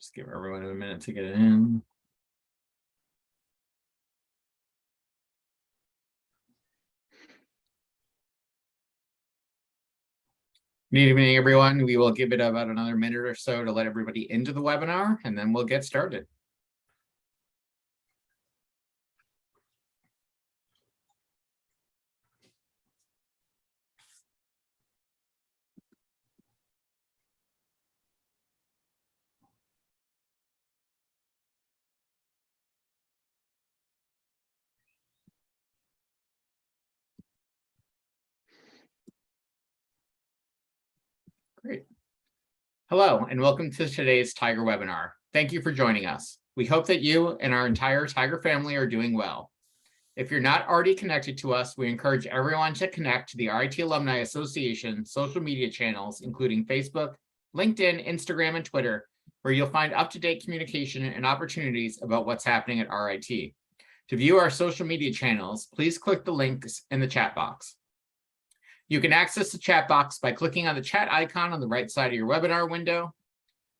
Just give everyone a minute to get it in. Good evening, everyone. We will give it about another minute or so to let everybody into the webinar, and then we'll get started. Great. Hello, and welcome to today's Tiger webinar. Thank you for joining us. We hope that you and our entire Tiger family are doing well. If you're not already connected to us, we encourage everyone to connect to the RIT Alumni Association social media channels, including Facebook, LinkedIn, Instagram, and Twitter, where you'll find up-to-date communication and opportunities about what's happening at RIT. To view our social media channels, please click the links in the chat box. You can access the chat box by clicking on the chat icon on the right side of your webinar window.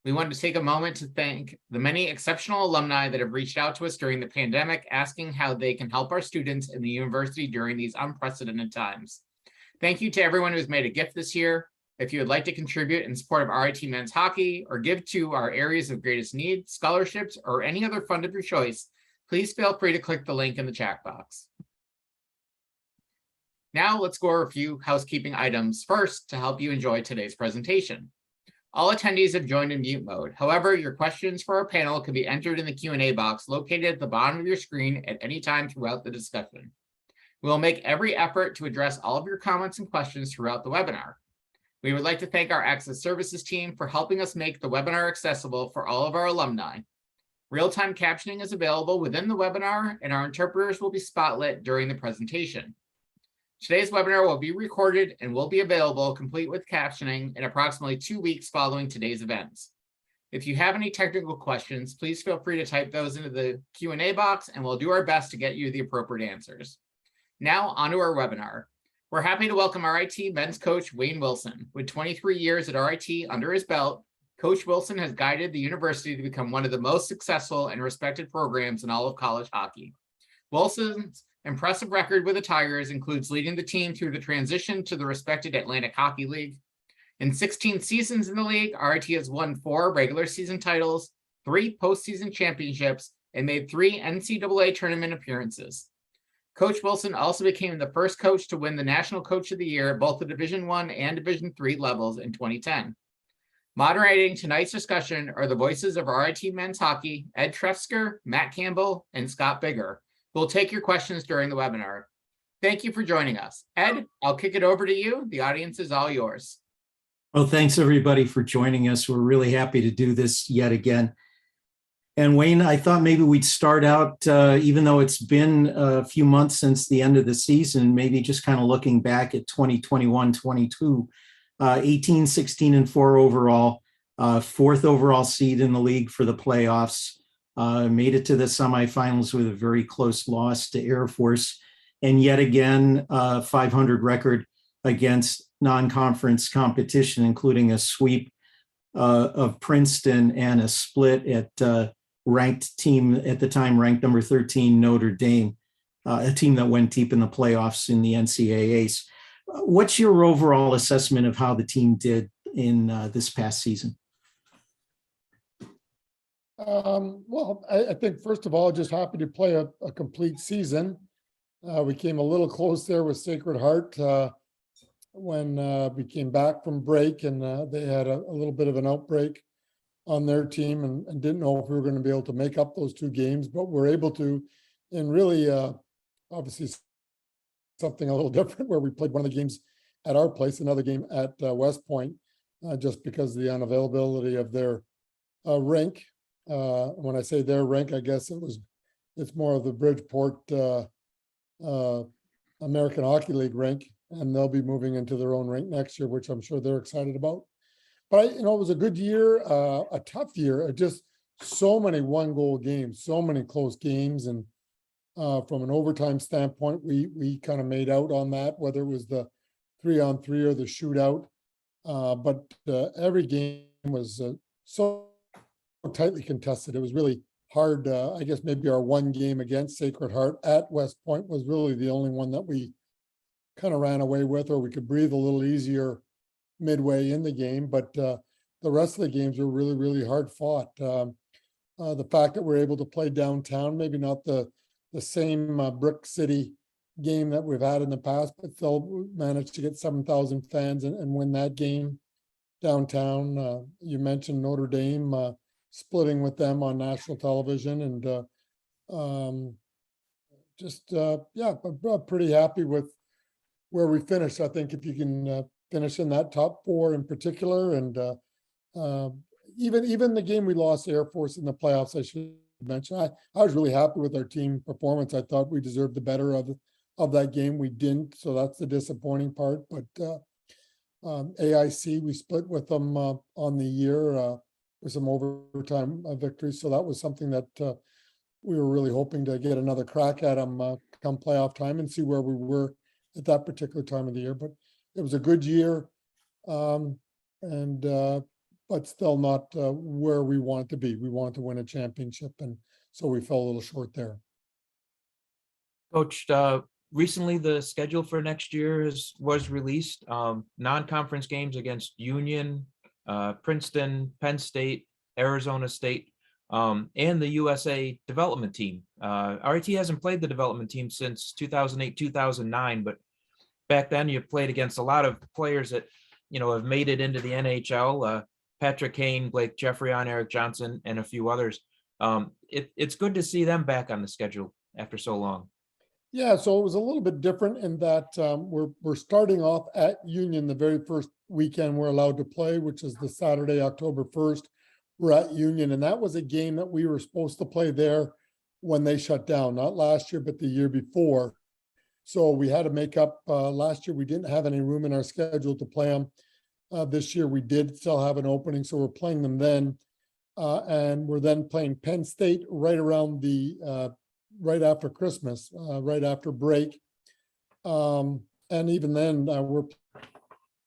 We want to take a moment to thank the many exceptional alumni that have reached out to us during the pandemic, asking how they can help our students in the university during these unprecedented times. Thank you to everyone who's made a gift this year. If you would like to contribute in support of RIT men's hockey or give to our areas of greatest need, scholarships, or any other fund of your choice, please feel free to click the link in the chat box. Now let's go over a few housekeeping items first to help you enjoy today's presentation. All attendees have joined in mute mode. However, your questions for our panel can be entered in the Q&A box located at the bottom of your screen at any time throughout the discussion. We will make every effort to address all of your comments and questions throughout the webinar. We would like to thank our Access Services team for helping us make the webinar accessible for all of our alumni. Real-time captioning is available within the webinar, and our interpreters will be spotlit during the presentation. Today's webinar will be recorded and will be available complete with captioning in approximately 2 weeks following today's events. If you have any technical questions, please feel free to type those into the Q&A box and we'll do our best to get you the appropriate answers. Now onto our webinar. We're happy to welcome RIT men's coach Wayne Wilson. With 23 years at RIT under his belt, Coach Wilson has guided the university to become one of the most successful and respected programs in all of college hockey. Wilson's impressive record with the Tigers includes leading the team through the transition to the respected Atlantic Hockey League. In 16 seasons in the league, RIT has won 4 regular season titles, 3 postseason championships, and made 3 NCAA tournament appearances. Coach Wilson also became the first coach to win the National Coach of the Year at both the Division I and Division III levels in 2010. Moderating tonight's discussion are the voices of RIT men's hockey, Ed Trefsker, Matt Campbell, and Scott Bigger. We'll take your questions during the webinar. Thank you for joining us. Ed, I'll kick it over to you. The audience is all yours. Well, thanks everybody for joining us. We're really happy to do this yet again. And Wayne, I thought maybe we'd start out, even though it's been a few months since the end of the season, maybe just kind of looking back at 2021-22, 18, 16, and 4 overall, 4th overall seed in the league for the playoffs. Made it to the semifinals with a very close loss to Air Force, and yet again, 500 record against non-conference competition, including a sweep of Princeton and a split at ranked team at the time, ranked number 13 Notre Dame, a team that went deep in the playoffs in the NCAAs. What's your overall assessment of how the team did in this past season? Well, I think first of all, just happy to play a complete season. We came a little close there with Sacred Heart when we came back from break, and they had a little bit of an outbreak on their team and didn't know if we were going to be able to make up those 2 games, but we're able to, and really obviously something a little different where we played one of the games at our place, another game at West Point, just because of the unavailability of their rink. When I say their rink, I guess it's more of the Bridgeport American Hockey League rink, and they'll be moving into their own rink next year, which I'm sure they're excited about. But it was a good year, a tough year, just so many 1-goal games, so many close games, and from an overtime standpoint, we kind of made out on that, whether it was the 3-on-3 or the shootout. But every game was so tightly contested. It was really hard. I guess maybe our one game against Sacred Heart at West Point was really the only one that we kind of ran away with, or we could breathe a little easier midway in the game. But the rest of the games were really, really hard fought. The fact that we're able to play downtown, maybe not the same Brick City game that we've had in the past, but still managed to get 7,000 fans and win that game downtown. You mentioned Notre Dame, splitting with them on national television, and yeah, I'm pretty happy with where we finished. I think if you can finish in that top four in particular, and even the game we lost to Air Force in the playoffs, I should mention, I was really happy with our team performance. I thought we deserved the better of that game. We didn't, so that's the disappointing part. But AIC, we split with them on the year with some overtime victories, so that was something that we were really hoping to get another crack at them come playoff time and see where we were at that particular time of the year. But it was a good year, but still not where we wanted to be. We wanted to win a championship, and so we fell a little short there. Coach, recently the schedule for next year was released. Non-conference games against Union, Princeton, Penn State, Arizona State, and the USA development team. RIT hasn't played the development team since 2008, 2009, but back then you played against a lot of players that, have made it into the NHL. Patrick Kane, Blake Jeffrey-on, Eric Johnson, and a few others. It's good to see them back on the schedule after so long. Yeah, so it was a little bit different in that we're starting off at Union the very first weekend we're allowed to play, which is the Saturday, October 1st. We're at Union, and that was a game that we were supposed to play there when they shut down, not last year, but the year before. So we had to make up. Last year, we didn't have any room in our schedule to play them. This year, we did still have an opening, so we're playing them then. And we're then playing Penn State right around right after Christmas, right after break. And even then, we're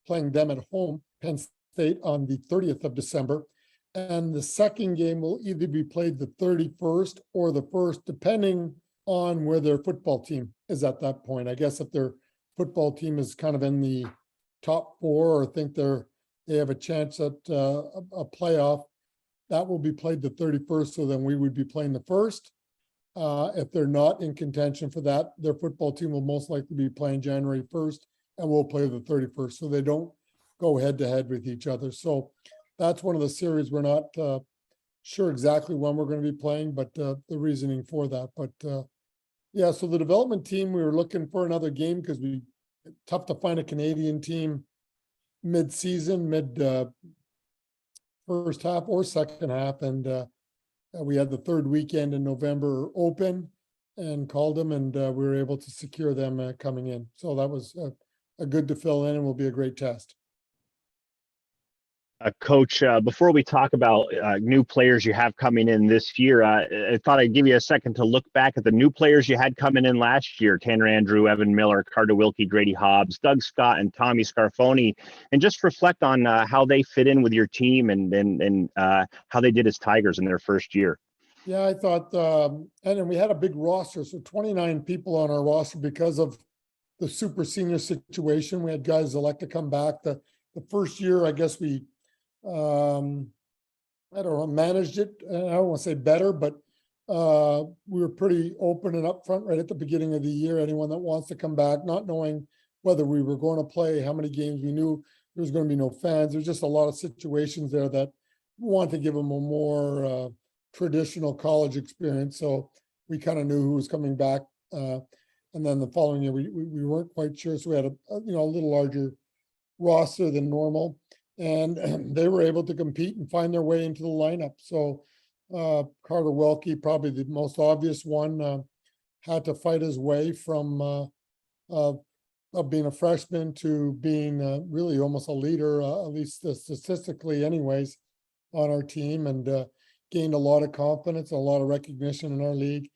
playing them at home, Penn State, on the 30th of December. And the second game will either be played the 31st or the 1st, depending on where their football team is at that point. I guess if their football team is kind of in the top four, or think they have a chance at a playoff, that will be played the 31st. So then we would be playing the 1st. If they're not in contention for that, their football team will most likely be playing January 1st, and we'll play the 31st. So they don't go head to head with each other. So that's one of the series we're not sure exactly when we're going to be playing, but the reasoning for that. But yeah, so the development team, we were looking for another game because tough to find a Canadian team mid-season, first half or second half, and we had the third weekend in November open and called them, and we were able to secure them coming in. So that was a good to fill in and will be a great test. Coach, before we talk about new players you have coming in this year, I thought I'd give you a second to look back at the new players you had coming in last year: Tanner Andrew, Evan Miller, Carter Wilkie, Grady Hobbs, Doug Scott, and Tommy Scarfoni, and just reflect on how they fit in with your team and how they did as Tigers in their first year. Yeah, I thought, and then we had a big roster, so 29 people on our roster because of the super senior situation. We had guys elect to come back. The first year, I guess we I don't know, managed it. I don't want to say better, but we were pretty open and upfront right at the beginning of the year. Anyone that wants to come back, not knowing whether we were going to play, how many games, we knew there was going to be no fans. There's just a lot of situations there that we want to give them a more traditional college experience. So we kind of knew who was coming back. And then the following year, we weren't quite sure. So we had a little larger roster than normal. And they were able to compete and find their way into the lineup. So Carter Wilkie, probably the most obvious one, had to fight his way from of being a freshman to being really almost a leader, at least statistically anyways, on our team, and gained a lot of confidence, a lot of recognition in our league.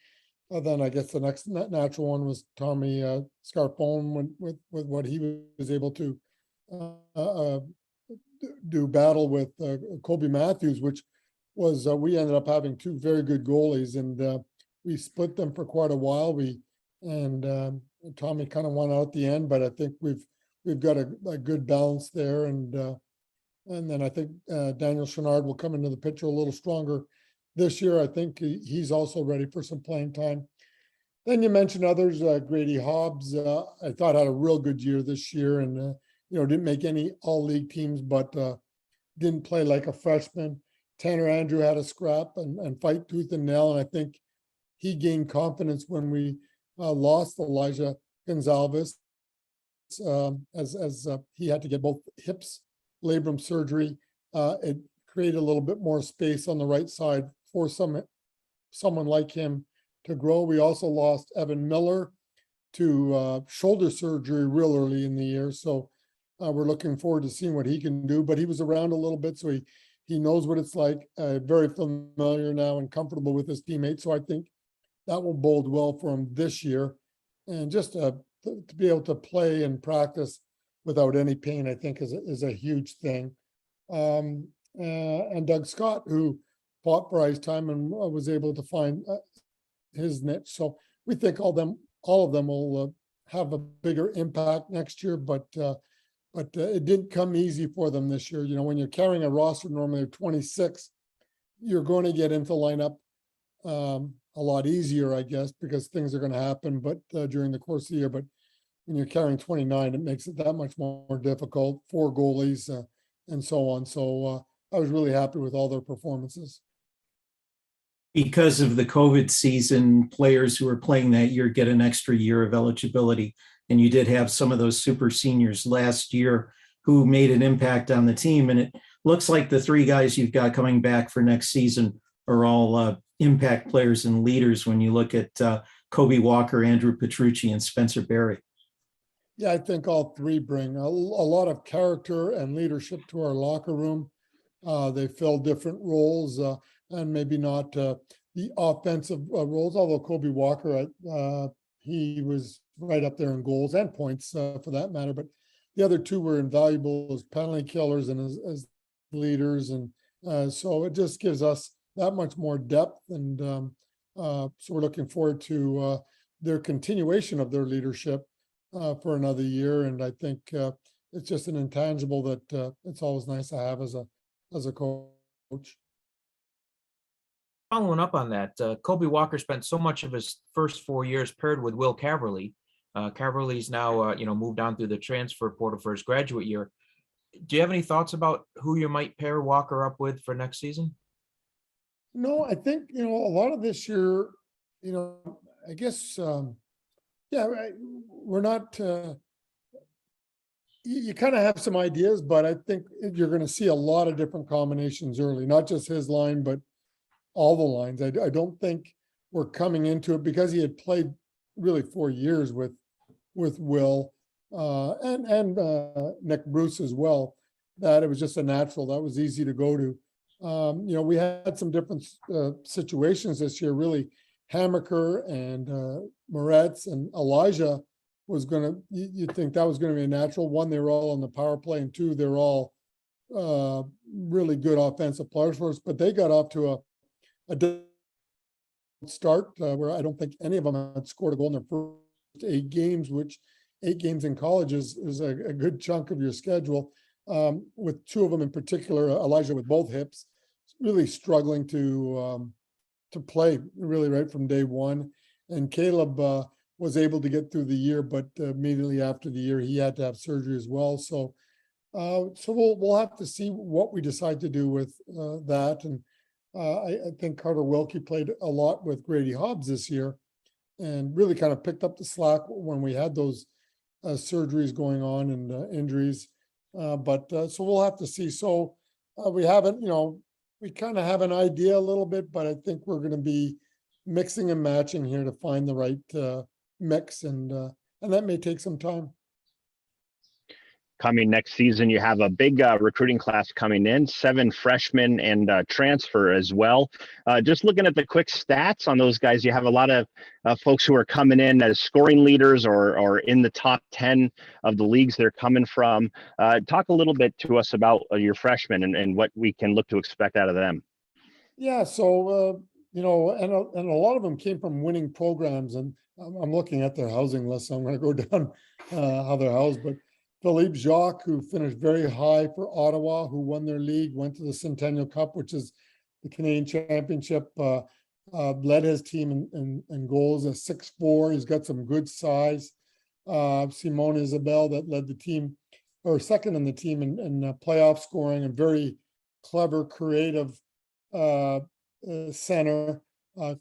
Then I guess the next natural one was Tommy Scarfone with what he was able to do battle with Kobe Matthews, which was we ended up having two very good goalies, and we split them for quite a while. Tommy kind of won out at the end, but I think we've got a good balance there, and then I think Daniel Chenard will come into the picture a little stronger this year. I think he's also ready for some playing time. Then you mentioned others, Grady Hobbs, I thought had a real good year this year, and didn't make any all-league teams, but didn't play like a freshman. Tanner Andrew had a scrap and fight tooth and nail, and I think he gained confidence when we lost Elijah Gonzalez, as he had to get both hips labrum surgery. It created a little bit more space on the right side for someone like him to grow. We also lost Evan Miller to shoulder surgery real early in the year, so we're looking forward to seeing what he can do. But he was around a little bit, so he knows what it's like. Very familiar now and comfortable with his teammates, so I think that will bode well for him this year. And just to be able to play and practice without any pain, I think is a huge thing. And Doug Scott, who fought for ice time and was able to find his niche. So we think all of them will have a bigger impact next year, but it didn't come easy for them this year. When you're carrying a roster normally of 26, you're going to get into lineup a lot easier, I guess, because things are going to happen, but during the course of the year. But when you're carrying 29, it makes it that much more difficult. 4 goalies and so on. So I was really happy with all their performances. Because of the COVID season, players who are playing that year get an extra year of eligibility. And you did have some of those super seniors last year who made an impact on the team. And it looks like the 3 guys you've got coming back for next season are all impact players and leaders when you look at Kobe Walker, Andrew Petrucci, and Spencer Berry. Yeah, I think all 3 bring a lot of character and leadership to our locker room. They fill different roles and maybe not the offensive roles, although Kobe Walker, he was right up there in goals and points for that matter. But the other 2 were invaluable as penalty killers and as leaders. And so it just gives us that much more depth. And so we're looking forward to their continuation of their leadership for another year. And I think it's just an intangible that it's always nice to have as a coach. Following up on that, Kobe Walker spent so much of his first 4 years paired with Will Caverly. Caverly's now, moved on through the transfer portal for his graduate year. Do you have any thoughts about who you might pair Walker up with for next season? No, I think, a lot of this year, I guess, we're not, you kind of have some ideas, but I think you're going to see a lot of different combinations early, not just his line, but all the lines. I don't think we're coming into it because he had played really 4 years with Will and Nick Bruce as well, that it was just a natural, that was easy to go to. We had some different situations this year, really. Hammaker and Moretz and Elijah was going to, you'd think that was going to be a natural. 1, they were all on the power play, and 2, they're all really good offensive players for us, but they got off to a start where I don't think any of them had scored a goal in their first 8 games, which 8 games in college is a good chunk of your schedule. With 2 of them in particular, Elijah with both hips, really struggling to play really right from day one. And Caleb was able to get through the year, but immediately after the year, he had to have surgery as well. So we'll have to see what we decide to do with that. And I think Carter Wilkie played a lot with Grady Hobbs this year and really kind of picked up the slack when we had those surgeries going on and injuries. So we'll have to see. So we haven't, we kind of have an idea a little bit, but I think we're going to be mixing and matching here to find the right mix, and that may take some time. Coming next season, you have a big recruiting class coming in, 7 freshmen and transfer as well. Just looking at the quick stats on those guys, you have a lot of folks who are coming in as scoring leaders or in the top 10 of the leagues they're coming from. Talk a little bit to us about your freshmen and what we can look to expect out of them. Yeah, so, and a lot of them came from winning programs, and I'm looking at their housing list, so I'm gonna go down how they're housed, but Philippe Jacques, who finished very high for Ottawa, who won their league, went to the Centennial Cup, which is the Canadian Championship, led his team in goals at 6'4". He's got some good size. Simone Isabel that led the team, or second in the team in playoff scoring, and very clever, creative center,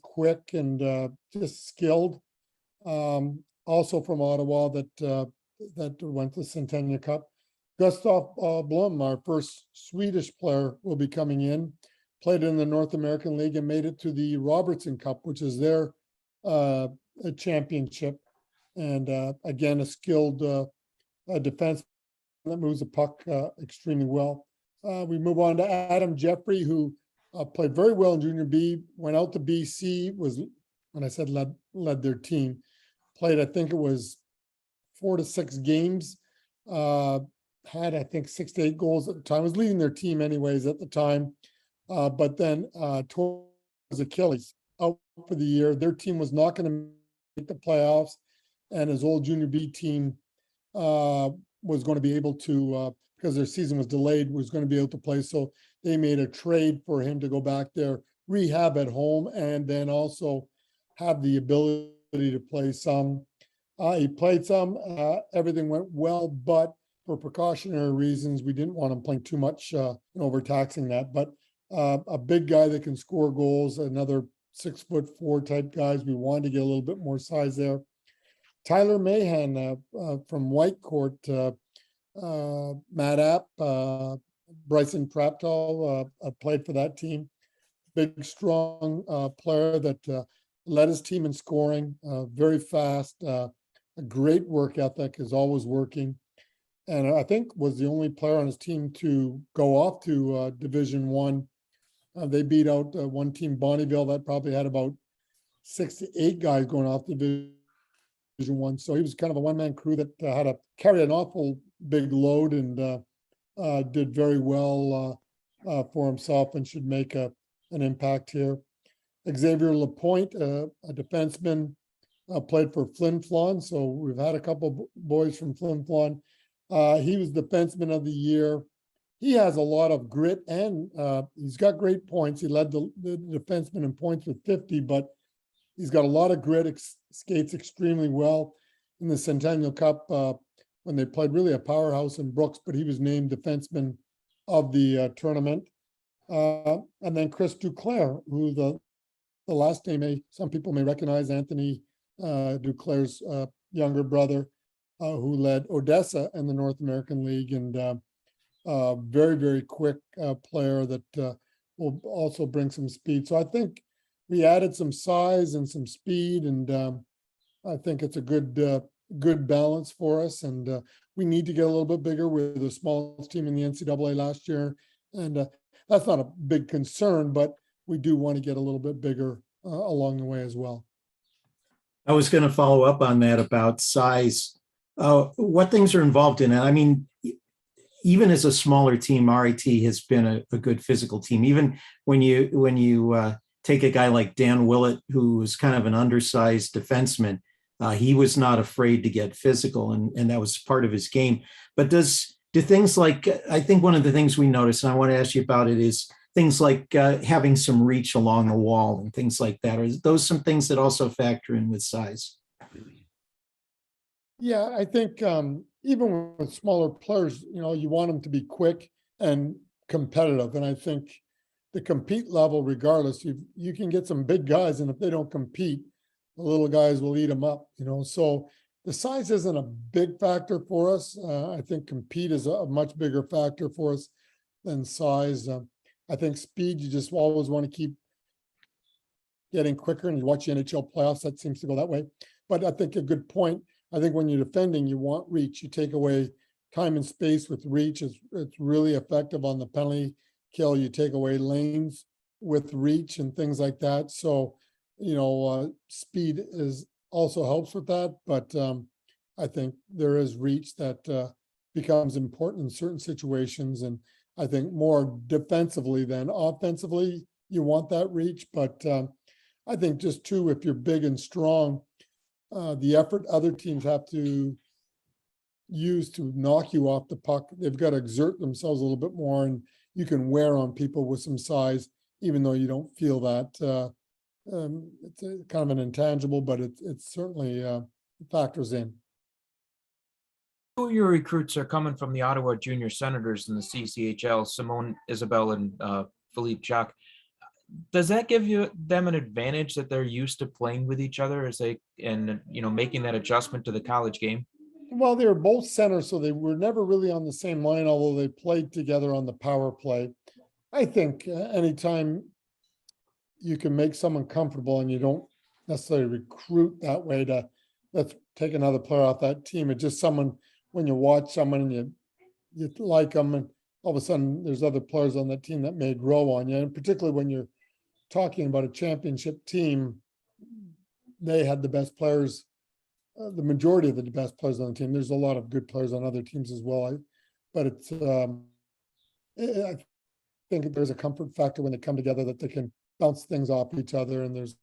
quick and just skilled. Also from Ottawa that went to Centennial Cup. Gustav Blom, our first Swedish player, will be coming in. Played in the North American League and made it to the Robertson Cup, which is their a championship. And again, a skilled defense that moves the puck extremely well. We move on to Adam Jeffrey, who played very well in Junior B, went out to BC, was, when I said led their team, played, I think it was 4 to 6 games, had, I think, 6 to 8 goals at the time, was leading their team anyways at the time, but then tore his Achilles out for the year. Their team was not going to make the playoffs, and his old Junior B team was going to be able to, because their season was delayed, was going to be able to play. So they made a trade for him to go back there, rehab at home, and then also have the ability to play some. He played some, everything went well, but for precautionary reasons, we didn't want him playing too much and overtaxing that. But a big guy that can score goals, another 6'4" type guys. We wanted to get a little bit more size there. Tyler Mahan from Whitecourt, Matt App, Bryson Traptall played for that team. Big, strong player that led his team in scoring, very fast, a great work ethic, is always working. And I think was the only player on his team to go off to Division One. They beat out one team, Bonneville, that probably had about 6 to 8 guys going off Division One. So he was kind of a one-man crew that had to carry an awful big load and did very well for himself and should make an impact here. Xavier Lapointe, a defenseman, played for Flin Flon. So we've had a couple boys from Flin Flon. He was defenseman of the year. He has a lot of grit and he's got great points. He led the defenseman in points with 50, but he's got a lot of grit, skates extremely well. In the Centennial Cup, when they played, really a powerhouse in Brooks, but he was named defenseman of the tournament. And then Chris Duclair, who the last name some people may recognize, Anthony Duclair's younger brother, who led Odessa in the North American League, and very, very quick player that will also bring some speed. So I think we added some size and some speed, and I think it's a good balance for us. And we need to get a little bit bigger. We're the smallest team in the NCAA last year, and that's not a big concern, but we do want to get a little bit bigger along the way as well. I was going to follow up on that about size. What things are involved in it? I mean, even as a smaller team, RIT has been a good physical team. Even when you take a guy like Dan Willett, who was kind of an undersized defenseman, he was not afraid to get physical, and that was part of his game. But do things like, I think one of the things we noticed, and I want to ask you about it, is things like having some reach along the wall and things like that. Are those some things that also factor in with size? Yeah, I think even with smaller players, you want them to be quick and competitive. And I think the compete level, regardless, you can get some big guys, and if they don't compete, the little guys will eat them up, So the size isn't a big factor for us. I think compete is a much bigger factor for us than size. I think speed, you just always want to keep getting quicker, and you watch the NHL playoffs, that seems to go that way. But I think a good point, I think when you're defending, you want reach. You take away time and space with reach. It's really effective on the penalty kill. You take away lanes with reach and things like that. So, speed also helps with that. But I think there is reach that becomes important in certain situations. And I think more defensively than offensively, you want that reach. But I think just too, if you're big and strong, the effort other teams have to use to knock you off the puck, they've got to exert themselves a little bit more, and you can wear on people with some size, even though you don't feel that. It's kind of an intangible, but it's certainly factors in. Two of your recruits are coming from the Ottawa Junior Senators in the CCHL, Simone Isabel and Philippe Jacques. Does that give them an advantage that they're used to playing with each other as they making that adjustment to the college game? Well, they were both centers, so they were never really on the same line, although they played together on the power play. I think anytime you can make someone comfortable and you don't necessarily recruit that way to let's take another player off that team. It's just someone, when you watch someone and you like them, and all of a sudden there's other players on that team that may grow on you. And particularly when you're talking about a championship team, they had the best players, the majority of the best players on the team. There's a lot of good players on other teams as well. But it's, I think there's a comfort factor when they come together that they can bounce things off each other, and there's,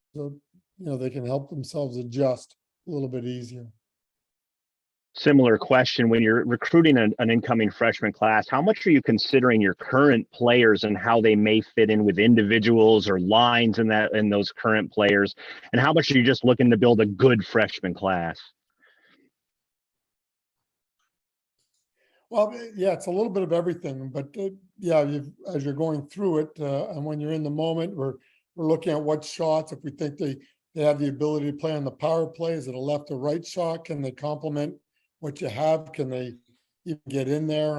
they can help themselves adjust a little bit easier. Similar question, when you're recruiting an incoming freshman class, how much are you considering your current players and how they may fit in with individuals or lines in those current players? And how much are you just looking to build a good freshman class? Well, yeah, it's a little bit of everything, but yeah, as you're going through it, and when you're in the moment, we're looking at what shots, if we think they have the ability to play on the power play, is it a left or right shot? Can they complement what you have? Can they even get in there?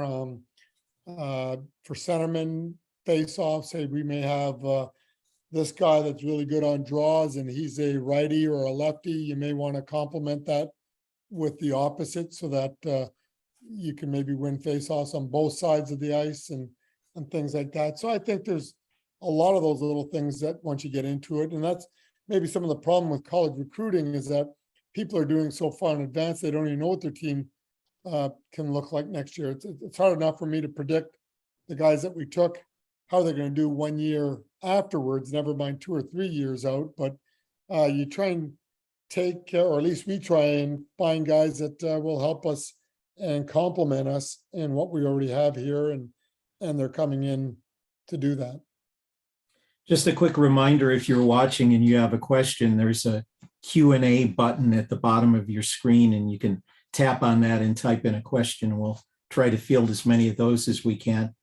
For centerman face-off, say we may have this guy that's really good on draws and he's a righty or a lefty. You may want to complement that with the opposite so that you can maybe win face-offs on both sides of the ice and things like that. So I think there's a lot of those little things that once you get into it, and that's maybe some of the problem with college recruiting is that people are doing so far in advance, they don't even know what their team can look like next year. It's hard enough for me to predict the guys that we took, how they're going to do 1 year afterwards, never mind 2 or 3 years out. But you try and take, or at least we try and find guys that will help us and complement us in what we already have here, and they're coming in to do that. Just a quick reminder, if you're watching and you have a question, there's a Q&A button at the bottom of your screen, and you can tap on that and type in a question. We'll try to field as many of those as we can.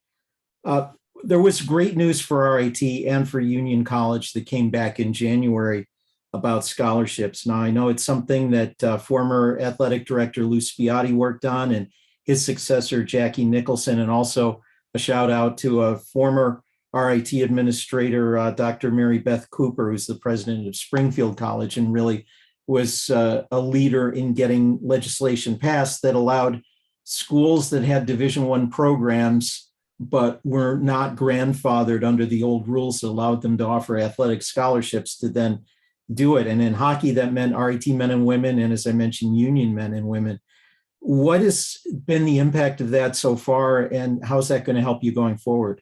There was great news for RIT and for Union College that came back in January about scholarships. Now, I know it's something that former athletic director Lou Spiotti worked on, and his successor, Jackie Nicholson, and also a shout out to a former RIT administrator, Dr. Mary Beth Cooper, who's the president of Springfield College, and really was a leader in getting legislation passed that allowed schools that had Division I programs but were not grandfathered under the old rules that allowed them to offer athletic scholarships to then do it. And in hockey, that meant RIT men and women, and as I mentioned, Union men and women. What has been the impact of that so far, and how's that going to help you going forward?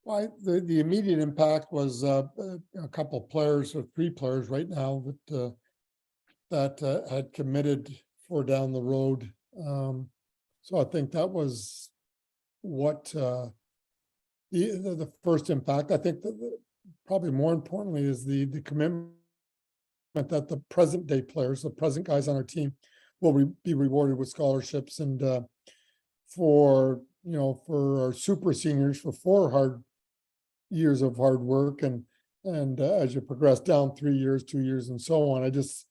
Well, the immediate impact was a couple of players, or 3 players right now that had committed for down the road. So I think that was what the first impact. I think that probably more importantly is the commitment that the present day players, the present guys on our team, will be rewarded with scholarships, and for our super seniors for 4 years of hard work, and as you progress down 3 years, 2 years, and so on. I just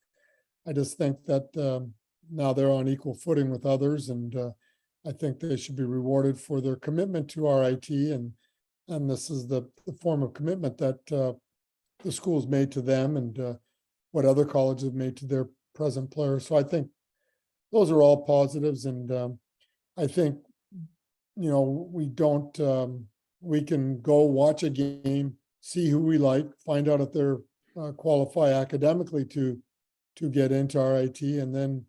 think that now they're on equal footing with others, and I think they should be rewarded for their commitment to RIT, and this is the form of commitment that the school's made to them, and what other colleges have made to their present players. So I think those are all positives, and I think we can go watch a game, see who we like, find out if they're qualify academically to get into RIT, and then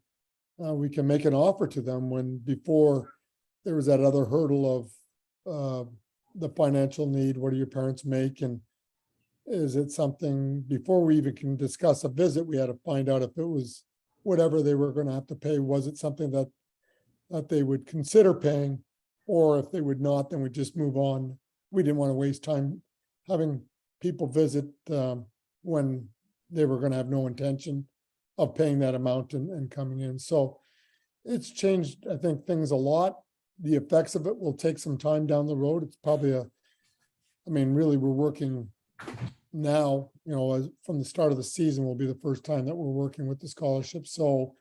we can make an offer to them before there was that other hurdle of the financial need, what do your parents make? And is it something, before we even can discuss a visit, we had to find out if it was whatever they were going to have to pay, was it something that they would consider paying, or if they would not, then we just move on. We didn't want to waste time having people visit when they were going to have no intention of paying that amount and coming in. So it's changed, I think, things a lot. The effects of it will take some time down the road. It's probably really, we're working now, as from the start of the season will be the first time that we're working with the scholarship. So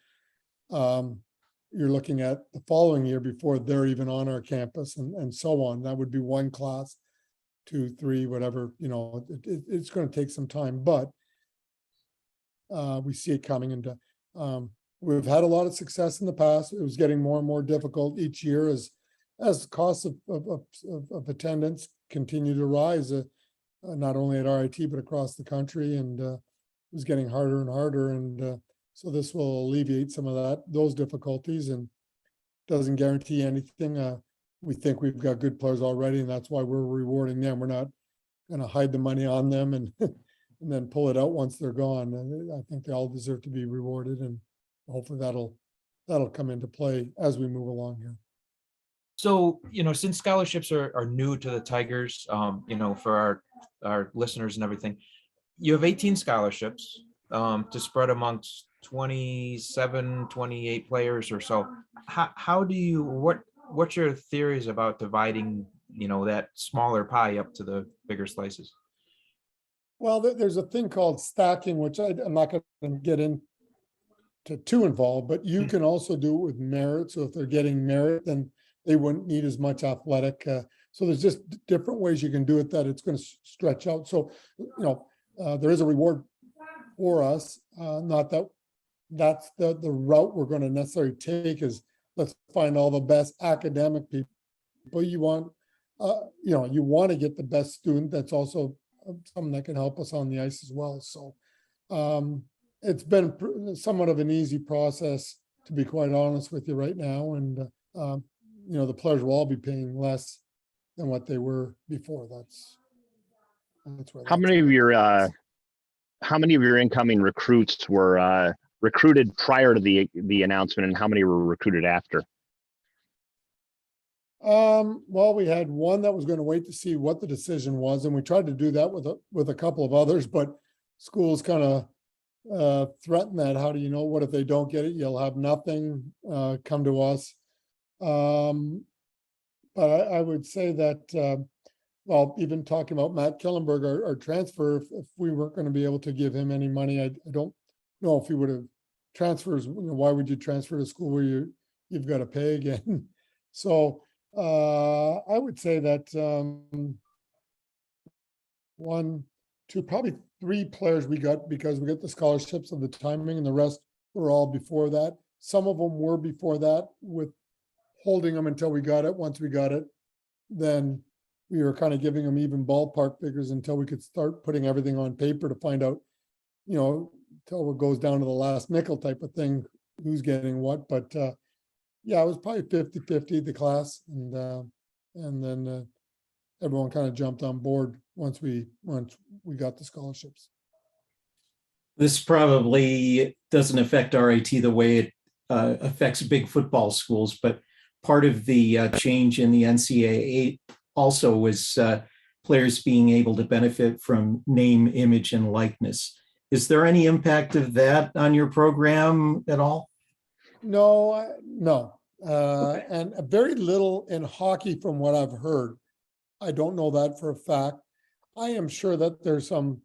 you're looking at the following year before they're even on our campus and so on. That would be one class, 2, 3, whatever, it's going to take some time, but we see it coming into, we've had a lot of success in the past. It was getting more and more difficult each year as costs of attendance continue to rise, not only at RIT, but across the country. And it was getting harder and harder. And so this will alleviate some of those difficulties, and doesn't guarantee anything. We think we've got good players already, and that's why we're rewarding them. We're not going to hide the money on them and and then pull it out once they're gone. And I think they all deserve to be rewarded, and hopefully that'll come into play as we move along here. So, since scholarships are new to the Tigers, for our listeners and everything, you have 18 scholarships to spread amongst 27, 28 players or so. How do you, what's your theories about dividing, that smaller pie up to the bigger slices? Well, there's a thing called stacking, which I'm not going to get into too involved, but you can also do it with merit. So if they're getting merit, then they wouldn't need as much athletic. So there's just different ways you can do it that it's going to stretch out. So, there is a reward for us. Not that that's the route we're going to necessarily take, is let's find all the best academic people. You want, you want to get the best student that's also someone that can help us on the ice as well. So it's been somewhat of an easy process, to be quite honest with you right now. And, the players will all be paying less than what they were before. That's where. How many of your incoming recruits were recruited prior to the announcement, and how many were recruited after? Well, we had one that was going to wait to see what the decision was, and we tried to do that with a couple of others, but schools kind of threaten that. How do you know? What if they don't get it? You'll have nothing. Come to us. But I would say that, even talking about Matt Killenberg, our transfer, if we weren't going to be able to give him any money, I don't know if he would have transfers. Why would you transfer to school where you've got to pay again? So I would say that 1, 2, probably 3 players we got because we got the scholarships of the timing, and the rest were all before that. Some of them were before that, with holding them until we got it. Once we got it, then we were kind of giving them even ballpark figures until we could start putting everything on paper to find out, until it goes down to the last nickel type of thing, who's getting what. But yeah, it was probably 50-50 the class, and then everyone kind of jumped on board once we got the scholarships. This probably doesn't affect RIT the way it affects big football schools, but part of the change in the NCAA also was players being able to benefit from name, image, and likeness. Is there any impact of that on your program at all? No. Okay. And very little in hockey from what I've heard. I don't know that for a fact. I am sure that there's some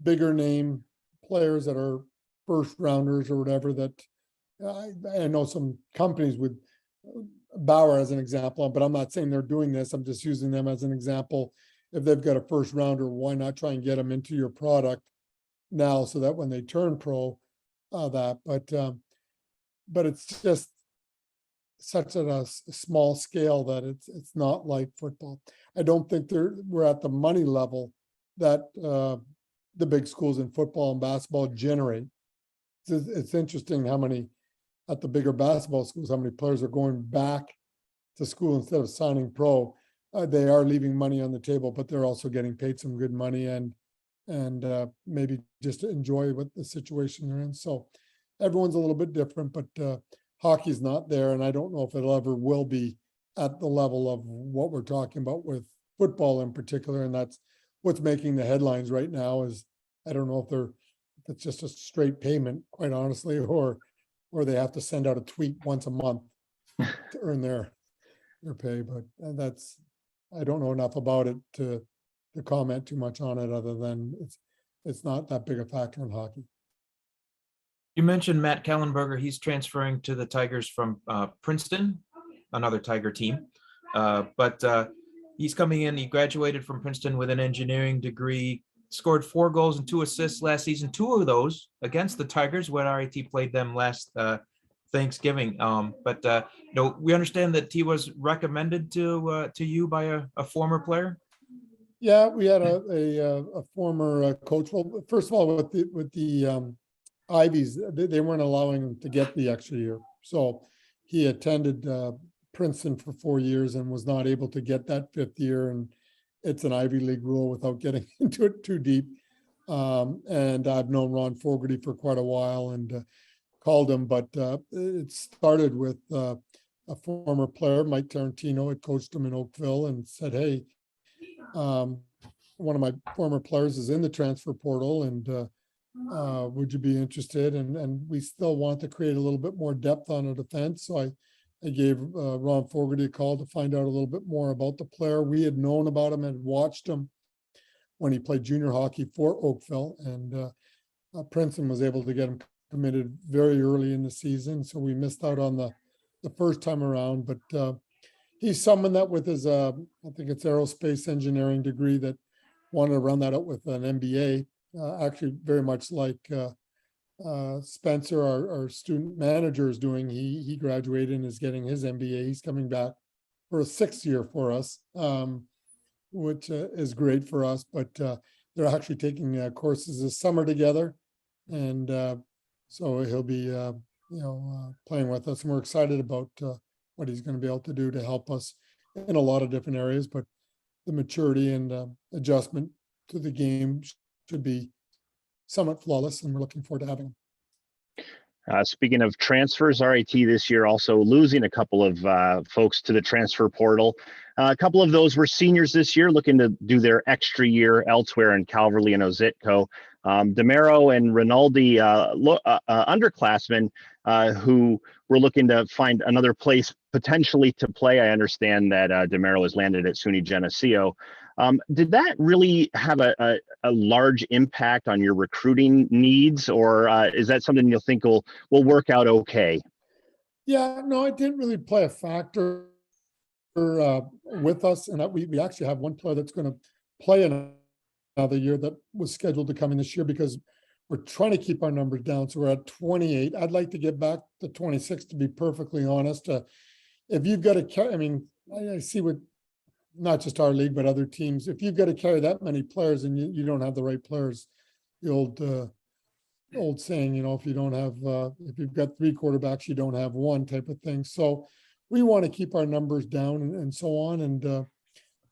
bigger name players that are first rounders or whatever that I know some companies would, Bauer as an example, but I'm not saying they're doing this. I'm just using them as an example. If they've got a first rounder, why not try and get them into your product now so that when they turn pro, but it's just such a small scale that it's not like football. I don't think we're at the money level that the big schools in football and basketball generate. It's interesting how many at the bigger basketball schools, how many players are going back to school instead of signing pro. they are leaving money on the table, but they're also getting paid some good money and maybe just enjoy what the situation they're in. So everyone's a little bit different, but hockey's not there, and I don't know if it ever will be at the level of what we're talking about with football in particular, and that's what's making the headlines right now. Is I don't know if it's just a straight payment, quite honestly, or they have to send out a tweet once a month to earn their pay. But that's, I don't know enough about it to comment too much on it, other than it's not that big a factor in hockey. You mentioned Matt Kellenberger. He's transferring to the Tigers from Princeton, another Tiger team. But he's coming in. He graduated from Princeton with an engineering degree, scored 4 goals and 2 assists last season, 2 of those against the Tigers when RIT played them last Thanksgiving. But we understand that he was recommended to you by a former player. Yeah, we had a former coach. Well, first of all, with the Ivies, they weren't allowing him to get the extra year. So he attended Princeton for 4 years and was not able to get that 5th year. And it's an Ivy League rule without getting into it too deep. And I've known Ron Fogarty for quite a while and called him, but it started with a former player, Mike Tarantino, had coached him in Oakville and said, hey, one of my former players is in the transfer portal, and would you be interested? And we still want to create a little bit more depth on our defense. So I gave Ron Fogarty a call to find out a little bit more about the player. We had known about him and watched him when he played junior hockey for Oakville, and Princeton was able to get him committed very early in the season. So we missed out on the first time around, but he's someone that with his, I think it's aerospace engineering degree, that wanted to run that out with an MBA, actually very much like Spencer, our student manager, is doing. He graduated and is getting his MBA. He's coming back for a 6th year for us, which is great for us, but they're actually taking courses this summer together. And so he'll be, playing with us, and we're excited about what he's going to be able to do to help us in a lot of different areas, but the maturity and adjustment to the game should be somewhat flawless, and we're looking forward to having him. Speaking of transfers, RIT this year also losing a couple of folks to the transfer portal. A couple of those were seniors this year, looking to do their extra year elsewhere in Calverley and Ozitco. DeMero and Rinaldi, underclassmen who were looking to find another place potentially to play. I understand that DeMero has landed at SUNY Geneseo. Did that really have a large impact on your recruiting needs, or is that something you'll think will work out okay? Yeah, no, it didn't really play a factor with us, and that we actually have one player that's going to play another year that was scheduled to come in this year, because we're trying to keep our numbers down. So we're at 28. I'd like to get back to 26, to be perfectly honest. If you've got to, I mean, I see what, not just our league, but other teams, if you've got to carry that many players and you don't have the right players, the old saying, if you don't have, if you've got 3 quarterbacks, you don't have one, type of thing. So we want to keep our numbers down and so on. And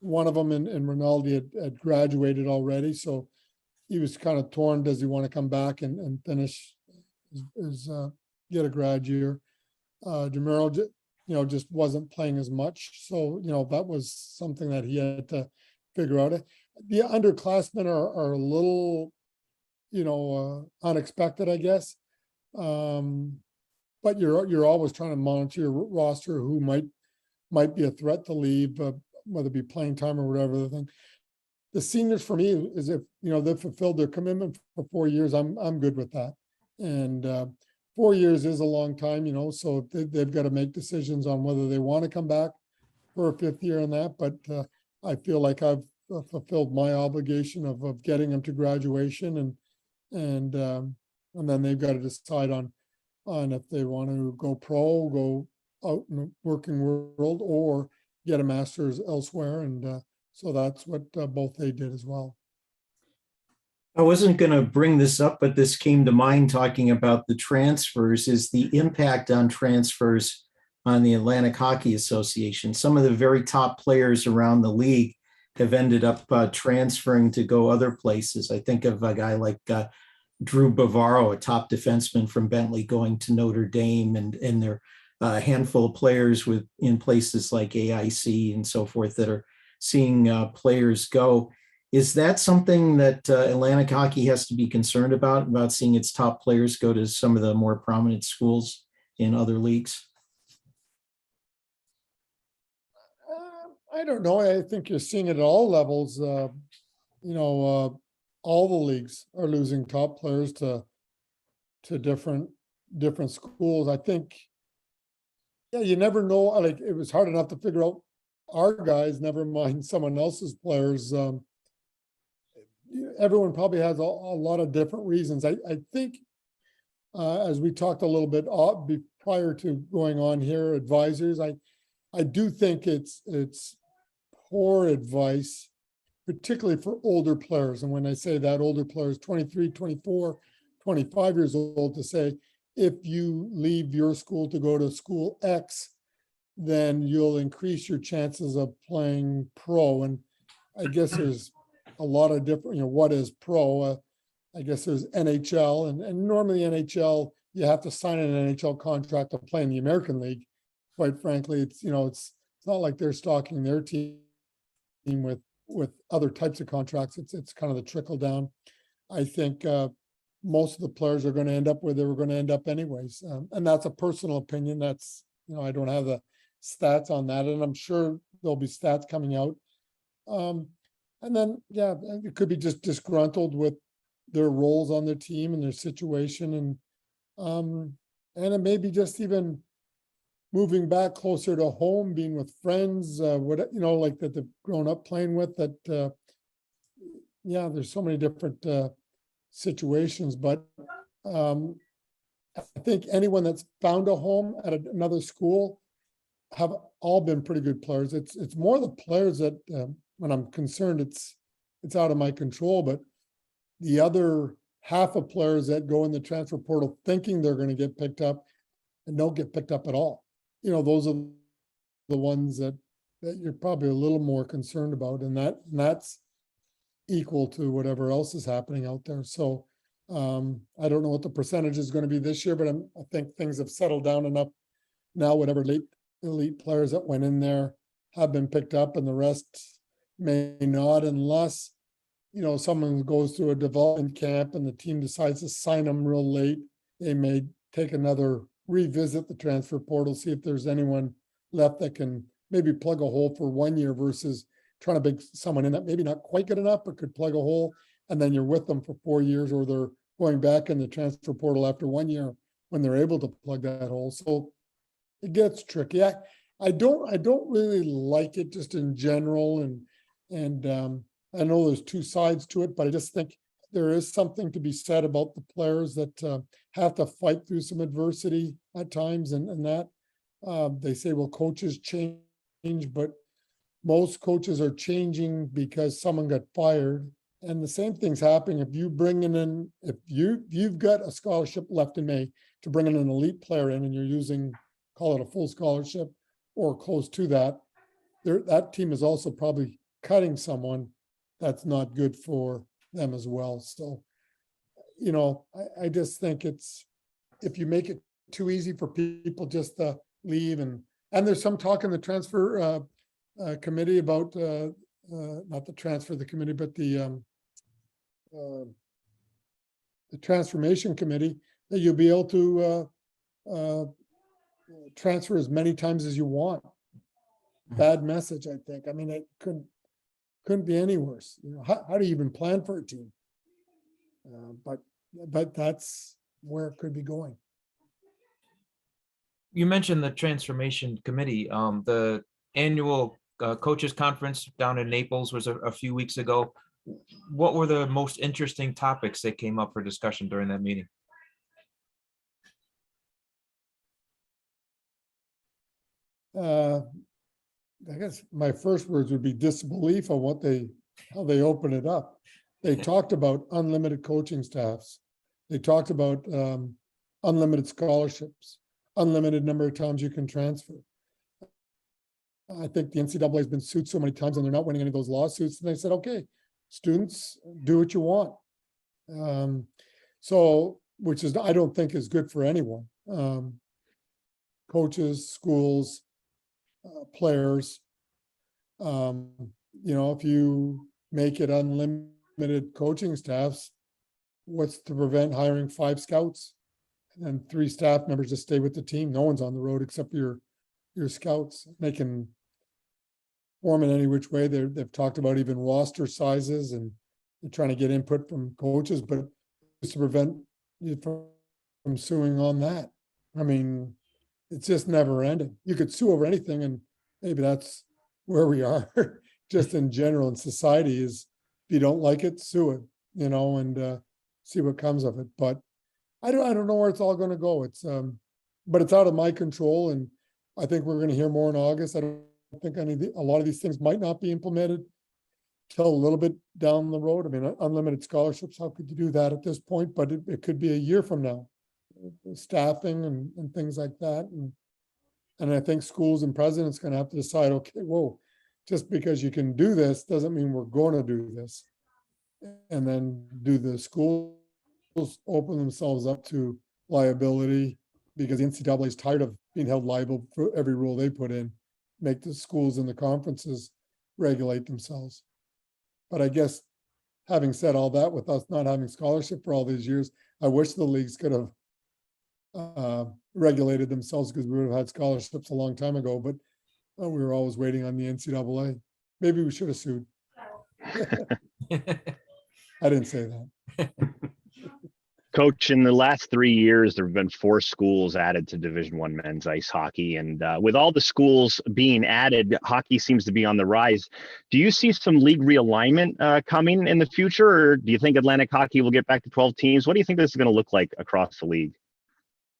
one of them in Rinaldi had graduated already. So he was kind of torn. Does he want to come back and finish his get a grad year? DeMero, just wasn't playing as much. So, that was something that he had to figure out. The underclassmen are a little, unexpected, I guess. But you're always trying to monitor your roster, who might be a threat to leave, whether it be playing time or whatever the thing. The seniors, for me, is if, they've fulfilled their commitment for 4 years, I'm good with that. And 4 years is a long time, so they've got to make decisions on whether they want to come back for a 5th year in that. But I feel like I've fulfilled my obligation of getting them to graduation, and then they've got to decide on if they want to go pro, go out in the working world, or get a master's elsewhere. And so that's what both they did as well. I wasn't going to bring this up, but this came to mind talking about the transfers, is the impact on transfers on the Atlantic Hockey Association. Some of the very top players around the league have ended up transferring to go other places. I think of a guy like Drew Bavaro, a top defenseman from Bentley, going to Notre Dame, and there are a handful of players in places like AIC and so forth that are seeing players go. Is that something that Atlantic Hockey has to be concerned about seeing its top players go to some of the more prominent schools in other leagues? I don't know. I think you're seeing it at all levels. All the leagues are losing top players to different schools. I think, yeah, you never know. Like, it was hard enough to figure out our guys, never mind someone else's players. Everyone probably has a lot of different reasons. I think, as we talked a little bit prior to going on here, advisors, I do think it's poor advice, particularly for older players. And when I say that, older players, 23, 24, 25 years old, to say, if you leave your school to go to school X, then you'll increase your chances of playing pro. And I guess there's a lot of different, what is pro? I guess there's NHL, and normally NHL, you have to sign an NHL contract to play in the American League. Quite frankly, it's not like they're stocking their team with other types of contracts. It's kind of the trickle down. I think most of the players are going to end up where they were going to end up anyways, and that's a personal opinion. That's I don't have the stats on that, and I'm sure there'll be stats coming out. And then it could be just disgruntled with their roles on their team and their situation, and it may be just even moving back closer to home, being with friends, like that they've grown up playing with. That there's so many different situations, but I think anyone that's found a home at another school have all been pretty good players. It's more the players that, when I'm concerned, it's out of my control, but the other half of players that go in the transfer portal thinking they're going to get picked up and don't get picked up at all. Those are the ones that you're probably a little more concerned about, and that's equal to whatever else is happening out there. So I don't know what the percentage is going to be this year, but I think things have settled down enough now. Whatever elite players that went in there have been picked up, and the rest may not, unless someone goes through a development camp and the team decides to sign them real late. They may take revisit the transfer portal, see if there's anyone left that can maybe plug a hole for 1 year versus trying to bring someone in that maybe not quite good enough, but could plug a hole, and then you're with them for 4 years, or they're going back in the transfer portal after 1 year when they're able to plug that hole. So it gets tricky. I don't really like it just in general, and I know there's two sides to it, but I just think there is something to be said about the players that have to fight through some adversity at times, and that they say, well, coaches change, but most coaches are changing because someone got fired. And the same thing's happening if you've got a scholarship left in May to bring in an elite player in, and you're using, call it a full scholarship or close to that, that team is also probably cutting someone that's not good for them as well. So, I just think if you make it too easy for people just to leave, and there's some talk in the transfer committee about not the transfer the committee, but the transformation committee, that you'll be able to transfer as many times as you want. Bad message, I think. I mean, it couldn't be any worse. How do you even plan for a team? But that's where it could be going. You mentioned the transformation committee. The annual coaches conference down in Naples was a few weeks ago. What were the most interesting topics that came up for discussion during that meeting? I guess my first words would be disbelief on how they open it up. They talked about unlimited coaching staffs. They talked about unlimited scholarships, unlimited number of times you can transfer. I think the NCAA has been sued so many times and they're not winning any of those lawsuits. And they said, okay, students, do what you want. So, which is, I don't think is good for anyone. Coaches, schools, players. If you make it unlimited coaching staffs, what's to prevent hiring 5 scouts and 3 staff members to stay with the team? No one's on the road except your scouts. They can form in any which way. They've talked about even roster sizes, and they're trying to get input from coaches, but it's to prevent you from suing on that. I mean, it's just never ending. You could sue over anything, and maybe that's where we are just in general in society is if you don't like it, sue it, and see what comes of it. But I don't know where it's all going to go. But it's out of my control, and I think we're going to hear more in August. I don't think a lot of these things might not be implemented till a little bit down the road. I mean, unlimited scholarships, how could you do that at this point? But it could be a year from now, staffing and things like that. And I think schools and presidents going to have to decide, okay, whoa, just because you can do this doesn't mean we're going to do this. And then do the schools open themselves up to liability because the NCAA is tired of being held liable for every rule they put in, make the schools and the conferences regulate themselves. But I guess having said all that, with us not having scholarship for all these years, I wish the leagues could have regulated themselves because we would have had scholarships a long time ago, but we were always waiting on the NCAA. Maybe we should have sued. I didn't say that. Coach, in the last 3 years, there have been 4 schools added to Division I men's ice hockey. And with all the schools being added, hockey seems to be on the rise. Do you see some league realignment coming in the future? Or do you think Atlantic hockey will get back to 12 teams? What do you think this is going to look like across the league?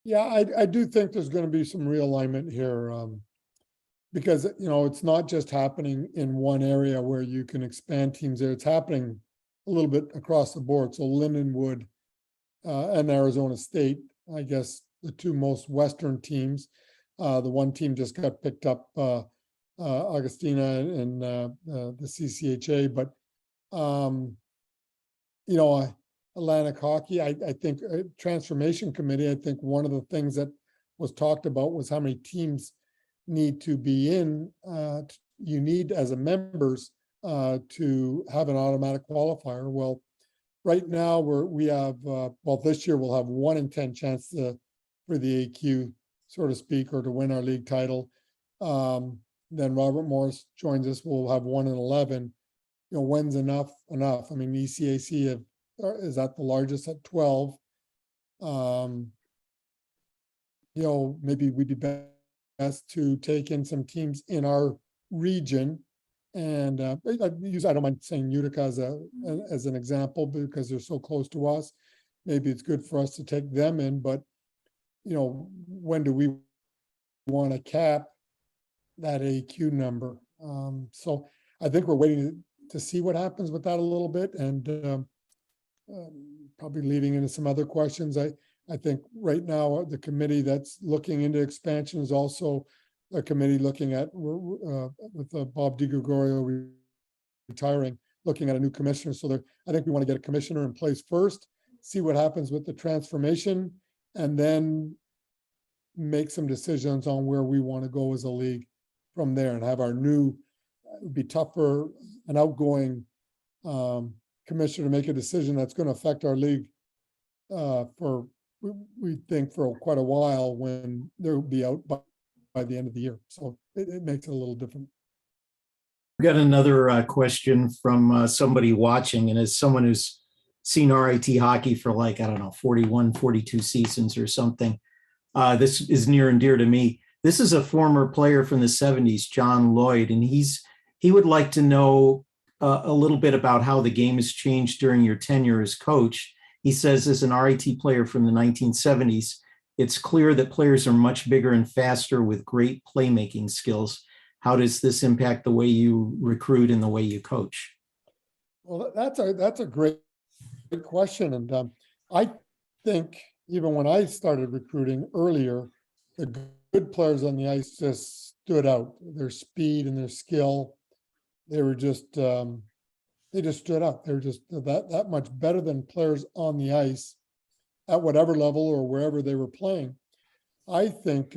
Yeah, I do think there's going to be some realignment here because, it's not just happening in one area where you can expand teams there. It's happening a little bit across the board. So Lindenwood and Arizona State, I guess the 2 most Western teams. The one team just got picked up, Augustina and the CCHA, but Atlantic hockey, I think transformation committee, I think one of the things that was talked about was how many teams need to be in, you need as a members to have an automatic qualifier. Well, right now we have, this year we'll have 1 in 10 chance for the AQ, so to speak, or to win our league title. Then Robert Morris joins us, we'll have 1 in 11. When's enough? Enough. I mean, ECAC is at the largest at 12. Maybe we'd be best to take in some teams in our region. And I don't mind saying Utica as an example because they're so close to us. Maybe it's good for us to take them in, but when do we want to cap that AQ number? So I think we're waiting to see what happens with that a little bit, and probably leading into some other questions. I think right now the committee that's looking into expansion is also a committee looking at with Bob DiGregorio retiring, looking at a new commissioner. So I think we want to get a commissioner in place first, see what happens with the transformation, and then make some decisions on where we want to go as a league from there, and have our new, it would be tough for an outgoing commissioner to make a decision that's going to affect our league we think for quite a while, when they'll be out by the end of the year. So it makes it a little different. We've got another question from somebody watching, and as someone who's seen RIT hockey for 41, 42 seasons or something, this is near and dear to me. This is a former player from the 70s, John Lloyd, and he would like to know a little bit about how the game has changed during your tenure as coach. He says, as an RIT player from the 1970s, it's clear that players are much bigger and faster with great playmaking skills. How does this impact the way you recruit and the way you coach? Well, that's a great question. And I think even when I started recruiting earlier, the good players on the ice just stood out. Their speed and their skill, they were just, they just stood out. They're just that much better than players on the ice at whatever level or wherever they were playing. I think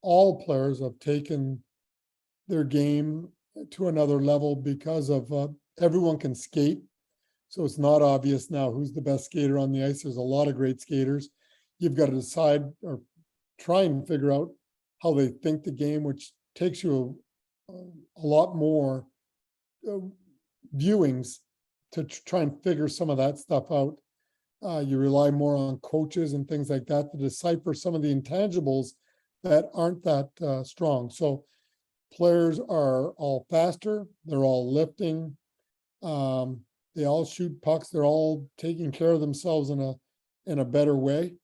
all players have taken their game to another level because of everyone can skate. So it's not obvious now who's the best skater on the ice. There's a lot of great skaters. You've got to decide or try and figure out how they think the game, which takes you a lot more viewings to try and figure some of that stuff out. You rely more on coaches and things like that to decipher some of the intangibles that aren't that strong. So players are all faster. They're all lifting. They all shoot pucks. They're all taking care of themselves in a better way.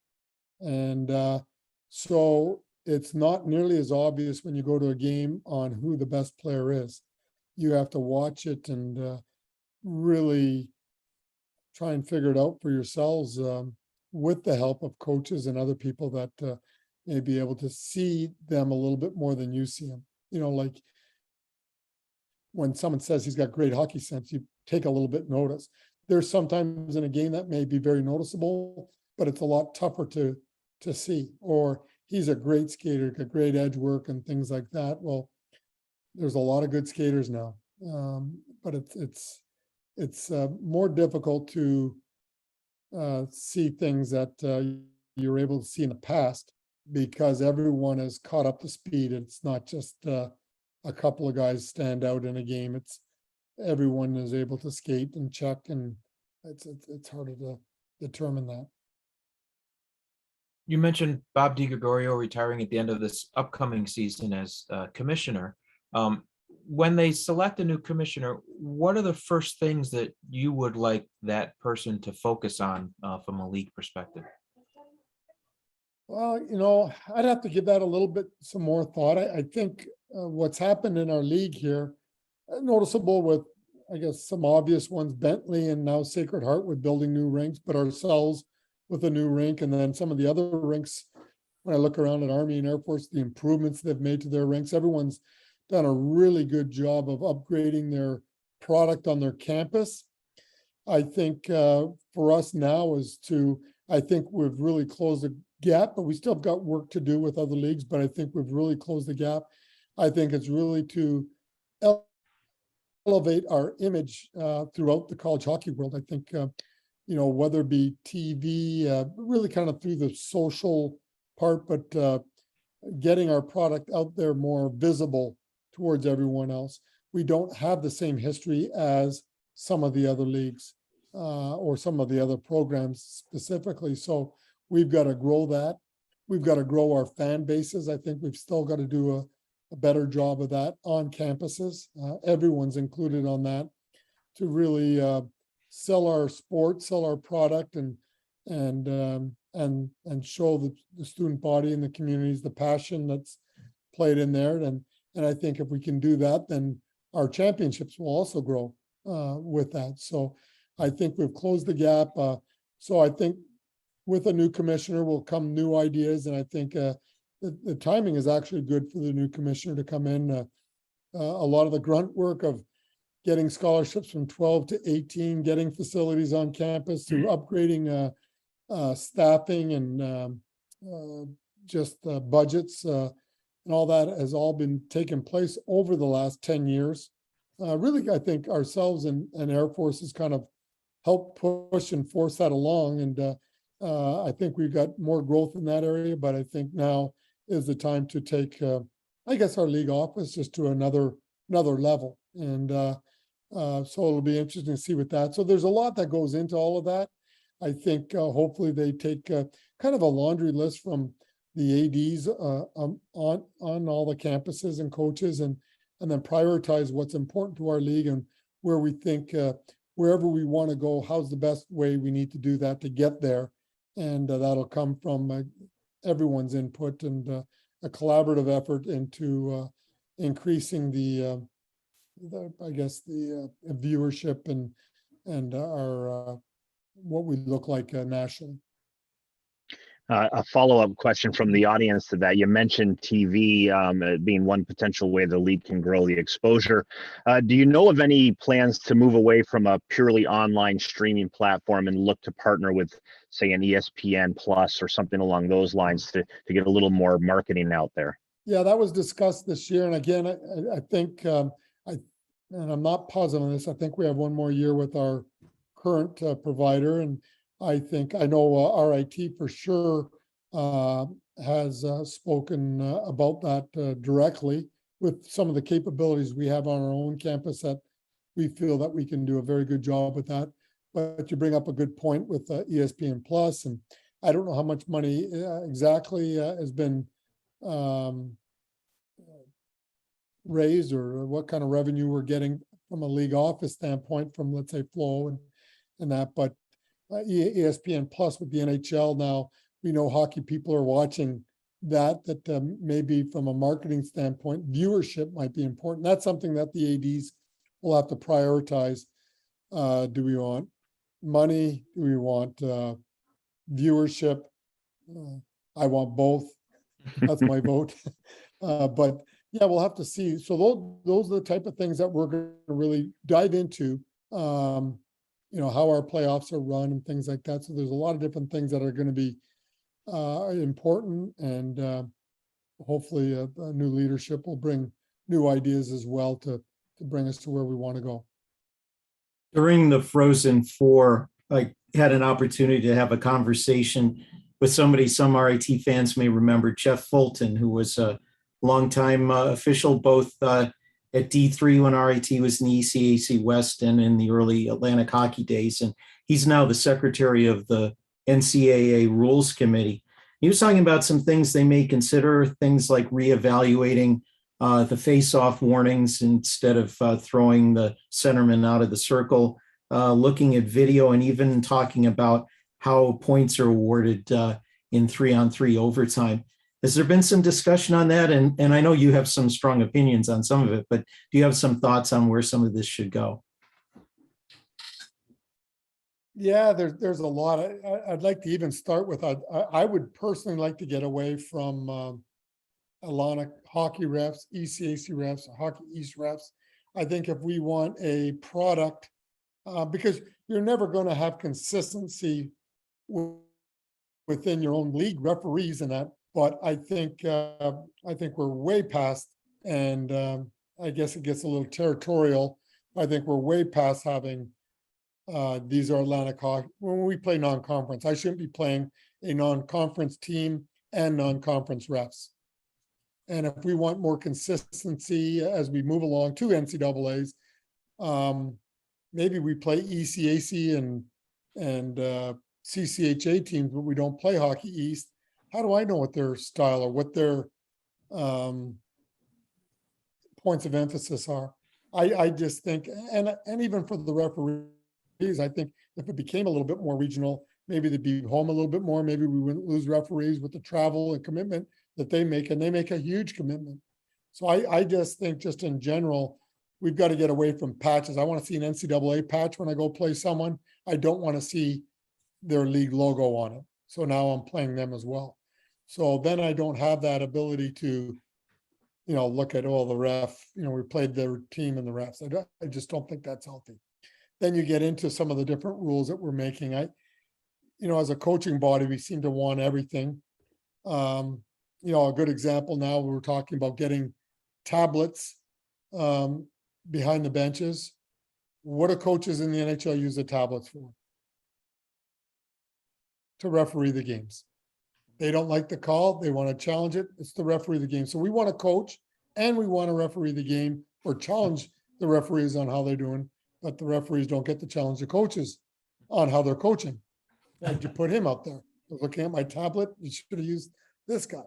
And so it's not nearly as obvious when you go to a game on who the best player is. You have to watch it and really try and figure it out for yourselves with the help of coaches and other people that may be able to see them a little bit more than you see them. You know, like when someone says he's got great hockey sense, you take a little bit notice. There's sometimes in a game that may be very noticeable, but it's a lot tougher to see. Or he's a great skater, got great edge work and things like that. Well, there's a lot of good skaters now, but it's more difficult to see things that you were able to see in the past because everyone has caught up to speed. It's not just a couple of guys stand out in a game. It's everyone is able to skate and check, and it's harder to determine that. You mentioned Bob DiGregorio retiring at the end of this upcoming season as commissioner. When they select a new commissioner, what are the first things that you would like that person to focus on from a league perspective? Well, you know, I'd have to give that a little bit some more thought. I think what's happened in our league here, noticeable with, I guess, some obvious ones, Bentley and now Sacred Heart with building new rinks, but ourselves with a new rink, and then some of the other rinks, when I look around at Army and Air Force, the improvements they've made to their rinks, everyone's done a really good job of upgrading their product on their campus. I think for us now is I think we've really closed the gap, but we still have got work to do with other leagues, but I think we've really closed the gap. I think it's really to elevate our image throughout the college hockey world. I think, you know, whether it be TV, really kind of through the social part, but getting our product out there more visible towards everyone else. We don't have the same history as some of the other leagues or some of the other programs specifically. So we've got to grow that. We've got to grow our fan bases. I think we've still got to do a better job of that on campuses. Everyone's included on that to really sell our sport, sell our product, and show the student body and the communities the passion that's played in there. And I think if we can do that, then our championships will also grow with that. So I think we've closed the gap. So I think with a new commissioner will come new ideas, and I think the timing is actually good for the new commissioner to come in. A lot of the grunt work of getting scholarships from 12 to 18, getting facilities on campus, to upgrading staffing and just budgets and all that has all been taking place over the last 10 years. Really, I think ourselves and Air Force has kind of helped push and force that along. And I think we've got more growth in that area, but I think now is the time to take, I guess, our league office just to another level. And so it'll be interesting to see with that. So there's a lot that goes into all of that. I think hopefully they take kind of a laundry list from the ADs on all the campuses and coaches, and then prioritize what's important to our league and where we think wherever we want to go, how's the best way we need to do that to get there. And that'll come from everyone's input and a collaborative effort into increasing the I guess the viewership and our what we look like nationally. A follow-up question from the audience to that. You mentioned TV being one potential way the league can grow the exposure. Do you know of any plans to move away from a purely online streaming platform and look to partner with, say, an ESPN Plus or something along those lines to get a little more marketing out there? Yeah, that was discussed this year. And again, I think, and I'm not positive on this, I think we have one more year with our current provider. And I think, I know RIT for sure has spoken about that directly with some of the capabilities we have on our own campus, that we feel that we can do a very good job with that. But you bring up a good point with ESPN Plus, and I don't know how much money exactly has been raised, or what kind of revenue we're getting from a league office standpoint from, let's say, Flow and that. But ESPN Plus with the NHL now, we know hockey people are watching that maybe from a marketing standpoint, viewership might be important. That's something that the ADs will have to prioritize. Do we want money? Do we want viewership? I want both. That's my vote. But yeah, we'll have to see. So those are the type of things that we're going to really dive into. How our playoffs are run and things like that. So there's a lot of different things that are going to be important, and hopefully a new leadership will bring new ideas as well to bring us to where we want to go. During the Frozen Four, I had an opportunity to have a conversation with somebody some RIT fans may remember, Jeff Fulton, who was a longtime official both at D3 when RIT was in the ECAC West and in the early Atlantic hockey days. And he's now the secretary of the NCAA Rules Committee. He was talking about some things they may consider, things like reevaluating the face-off warnings instead of throwing the centerman out of the circle, looking at video, and even talking about how points are awarded in 3-on-3 overtime. Has there been some discussion on that? And I know you have some strong opinions on some of it, but do you have some thoughts on where some of this should go? Yeah, there's a lot. I'd like to even start with, I would personally like to get away from Atlantic hockey refs, ECAC refs, Hockey East refs. I think if we want a product, because you're never going to have consistency within your own league referees and that. But I think we're way past, and I guess it gets a little territorial. I think we're way past having these are Atlantic hockey. When we play non-conference, I shouldn't be playing a non-conference team and non-conference refs. And if we want more consistency as we move along to NCAAs, maybe we play ECAC and CCHA teams, but we don't play Hockey East. How do I know what their style or what their points of emphasis are? I just think, and even for the referees, I think if it became a little bit more regional, maybe they'd be home a little bit more. Maybe we wouldn't lose referees with the travel and commitment that they make, and they make a huge commitment. So I just think, just in general, we've got to get away from patches. I want to see an NCAA patch when I go play someone. I don't want to see their league logo on it. So now I'm playing them as well. So then I don't have that ability to, look at all the ref, we played their team and the refs. I just don't think that's healthy. Then you get into some of the different rules that we're making. As a coaching body, we seem to want everything. A good example now, we're talking about getting tablets behind the benches. What do coaches in the NHL use the tablets for? To referee the games. They don't like the call. They want to challenge it. It's to referee the game. So we want to coach and we want to referee the game, or challenge the referees on how they're doing, but the referees don't get to challenge the coaches on how they're coaching. Why'd you put him out there? I was looking at my tablet. You should have used this guy.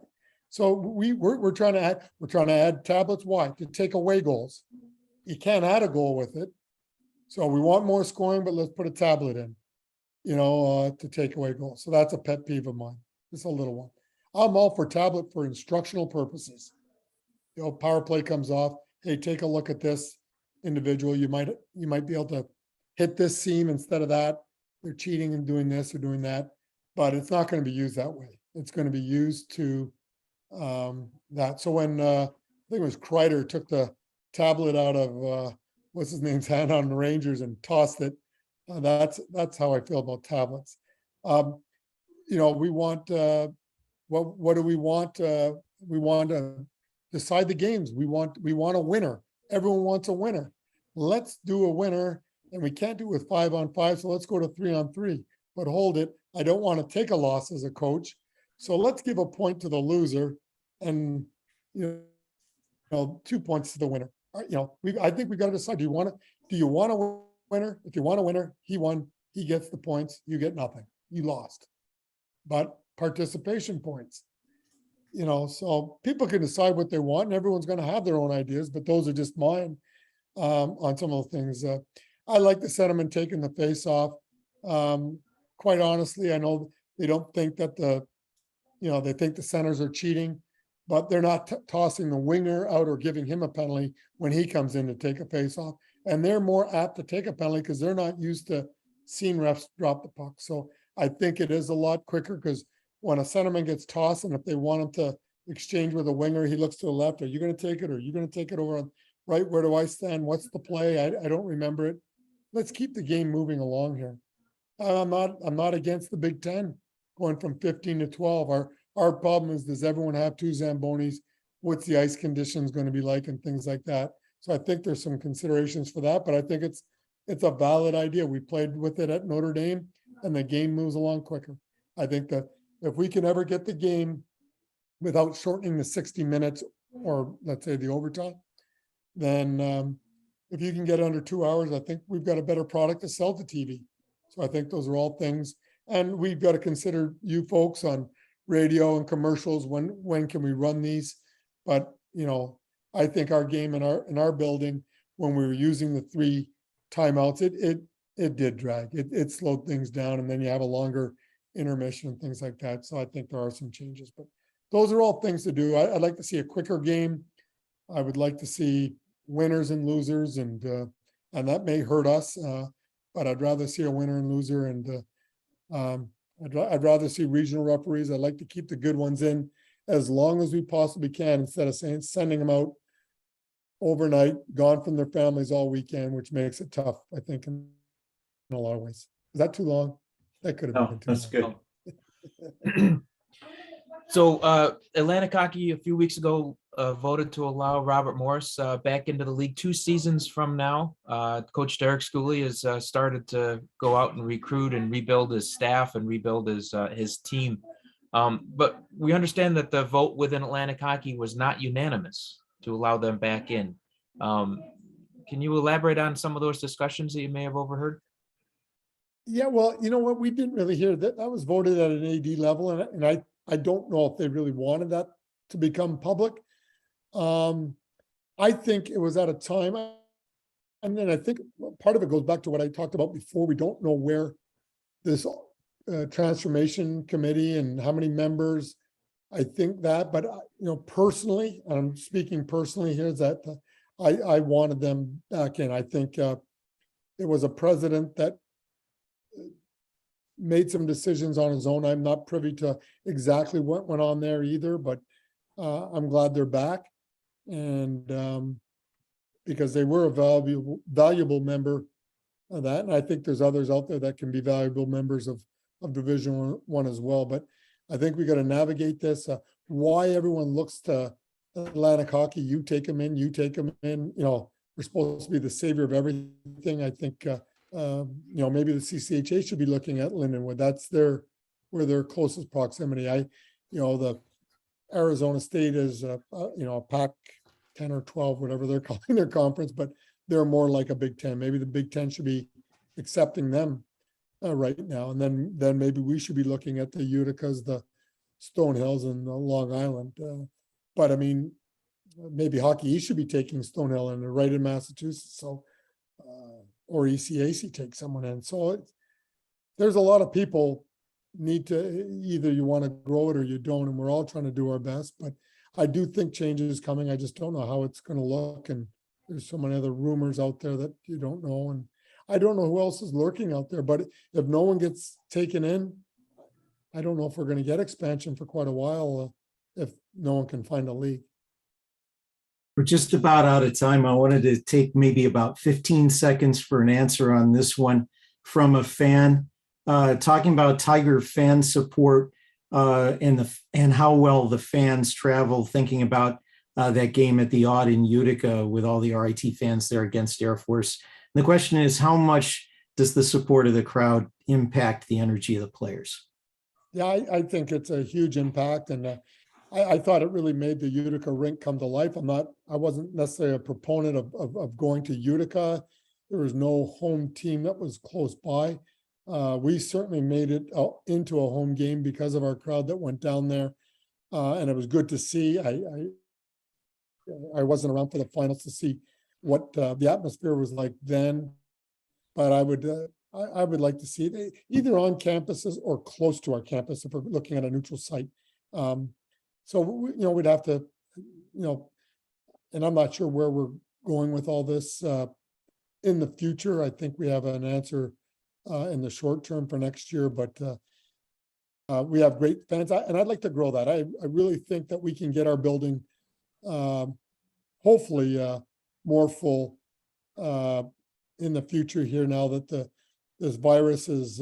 So we're trying to add tablets. Why? To take away goals. You can't add a goal with it. So we want more scoring, but let's put a tablet in, to take away goals. So that's a pet peeve of mine. It's a little one. I'm all for tablet for instructional purposes. Power play comes off. Hey, take a look at this individual. You might be able to hit this seam instead of that. They're cheating and doing this or doing that, but it's not going to be used that way. it's going to be used to that. So when I think it was Kreider took the tablet out of what's his name's hand on the Rangers and tossed it, that's how I feel about tablets. You know, we want what do we want? We want to decide the games. We want a winner. Everyone wants a winner. Let's do a winner, and we can't do it with 5-on-5, so let's go to 3-on-3. But hold it, I don't want to take a loss as a coach, so let's give a point to the loser, and 2 points to the winner. You know, I think we got to decide. Do you want a winner? If you want a winner, he won. He gets the points. You get nothing. You lost. But participation points. You know, so people can decide what they want, and everyone's going to have their own ideas, but those are just mine on some of the things. I like the sentiment taking the face off. Quite honestly, I know they don't think that they think the centers are cheating, but they're not tossing the winger out or giving him a penalty when he comes in to take a face off. And they're more apt to take a penalty because they're not used to seeing refs drop the puck. So I think it is a lot quicker because when a centerman gets tossed, and if they want him to exchange with a winger, he looks to the left. Are you going to take it? Or are you going to take it over on right? Where do I stand? What's the play? I don't remember it. Let's keep the game moving along here. I'm not against the Big Ten going from 15 to 12. Our problem is, does everyone have two Zambonis? What's the ice conditions going to be like and things like that? So I think there's some considerations for that, but I think it's a valid idea. We played with it at Notre Dame, and the game moves along quicker. I think that if we can ever get the game without shortening the 60 minutes or let's say the overtime, then if you can get under 2 hours, I think we've got a better product to sell to TV. So I think those are all things. And we've got to consider you folks on radio and commercials. When can we run these? But, you know, I think our game in our building, when we were using the 3 timeouts, it did drag. It slowed things down, and then you have a longer intermission and things like that. So I think there are some changes, but those are all things to do. I'd like to see a quicker game. I would like to see winners and losers, and that may hurt us, but I'd rather see a winner and loser, and I'd rather see regional referees. I'd like to keep the good ones in as long as we possibly can, instead of sending them out overnight, gone from their families all weekend, which makes it tough, I think, in a lot of ways. Is that too long? That could have No, been too that's long. good. So Atlantic Hockey a few weeks ago voted to allow Robert Morris back into the league 2 seasons from now. Coach Derek Schooley has started to go out and recruit and rebuild his staff and rebuild his team. But we understand that the vote within Atlantic Hockey was not unanimous to allow them back in. Can you elaborate on some of those discussions that you may have overheard? Yeah, well, you know what? We didn't really hear that. That was voted at an AD level, and I don't know if they really wanted that to become public. I think it was at a time, and then I think part of it goes back to what I talked about before. We don't know where this transformation committee and how many members. I think that, but you know, personally, I'm speaking personally here, is that I wanted them back in. I think it was a president that made some decisions on his own. I'm not privy to exactly what went on there either, but I'm glad they're back. And because they were a valuable member of that. And I think there's others out there that can be valuable members of Division One as well. But I think we got to navigate this. Why everyone looks to Atlantic Hockey, you take them in, you know, we're supposed to be the savior of everything. I think you know, maybe the CCHA should be looking at Lindenwood. That's where their closest proximity. The Arizona State is you know, a Pac 10 or 12, whatever they're calling their conference, but they're more like a Big Ten. Maybe the Big Ten should be accepting them right now, and then maybe we should be looking at the Uticas, the Stonehills, and the Long Island. But I mean, maybe Hockey East should be taking Stonehill, and they're right in Massachusetts. So. Or ECAC take someone in. So there's a lot of people need to, either you want to grow it or you don't, and we're all trying to do our best. But I do think change is coming. I just don't know how it's going to look. And there's so many other rumors out there that you don't know. And I don't know who else is lurking out there. But if no one gets taken in, I don't know if we're going to get expansion for quite a while if no one can find a league. We're just about out of time. I wanted to take maybe about 15 seconds for an answer on this one from a fan, talking about Tiger fan support and how well the fans travel, thinking about that game at the Odd in Utica with all the RIT fans there against Air Force. And the question is, how much does the support of the crowd impact the energy of the players? Yeah, I think it's a huge impact, and I thought it really made the Utica rink come to life. I wasn't necessarily a proponent of going to Utica. There was no home team that was close by. We certainly made it into a home game because of our crowd that went down there, and it was good to see. I wasn't around for the finals to see what the atmosphere was like then, but I would like to see it either on campuses or close to our campus if we're looking at a neutral site. So we'd have to, and I'm not sure where we're going with all this in the future. I think we have an answer in the short term for next year, but we have great fans, and I'd like to grow that. I really think that we can get our building hopefully more full in the future here now that this virus is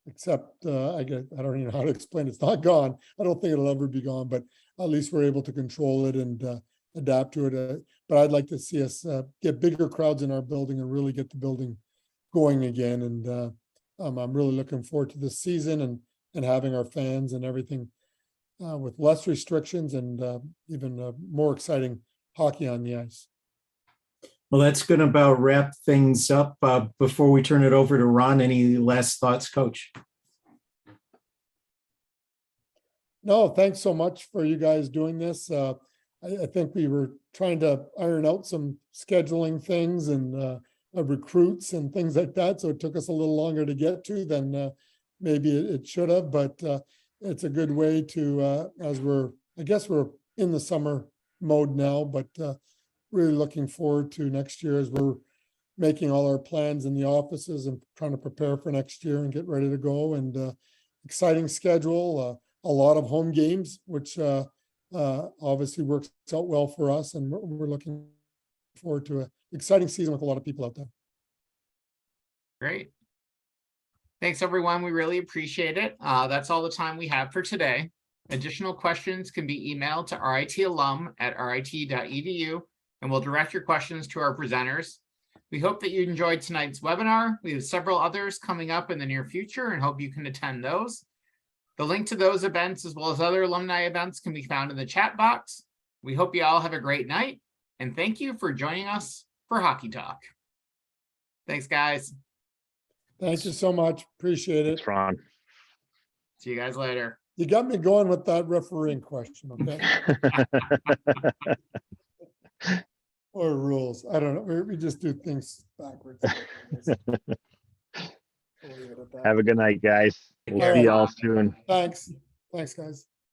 except I don't even know how to explain it. It's not gone. I don't think it'll ever be gone, but at least we're able to control it and adapt to it. But I'd like to see us get bigger crowds in our building and really get the building going again. And I'm really looking forward to this season and having our fans and everything with less restrictions and even more exciting hockey on the ice. Well, that's going to about wrap things up. Before we turn it over to Ron, any last thoughts, Coach? No, thanks so much for you guys doing this. I think we were trying to iron out some scheduling things and recruits and things like that. So it took us a little longer to get to than maybe it should have, but it's a good way to, I guess we're in the summer mode now, but really looking forward to next year as we're making all our plans in the offices and trying to prepare for next year and get ready to go. And exciting schedule, a lot of home games, which obviously works out well for us. And we're looking forward to an exciting season with a lot of people out there. Great. Thanks, everyone. We really appreciate it. That's all the time we have for today. Additional questions can be emailed to ritalum@rit.edu, and we'll direct your questions to our presenters. We hope that you enjoyed tonight's webinar. We have several others coming up in the near future and hope you can attend those. The link to those events, as well as other alumni events, can be found in the chat box. We hope you all have a great night, and thank you for joining us for Hockey Talk. Thanks, guys. Thank you so much. Appreciate it. Thanks, Ron. See you guys later. You got me going with that refereeing question, okay? Or rules. I don't know. We just do things backwards. Have a good night, guys. We'll All see right. y'all soon. Thanks. Thanks, guys.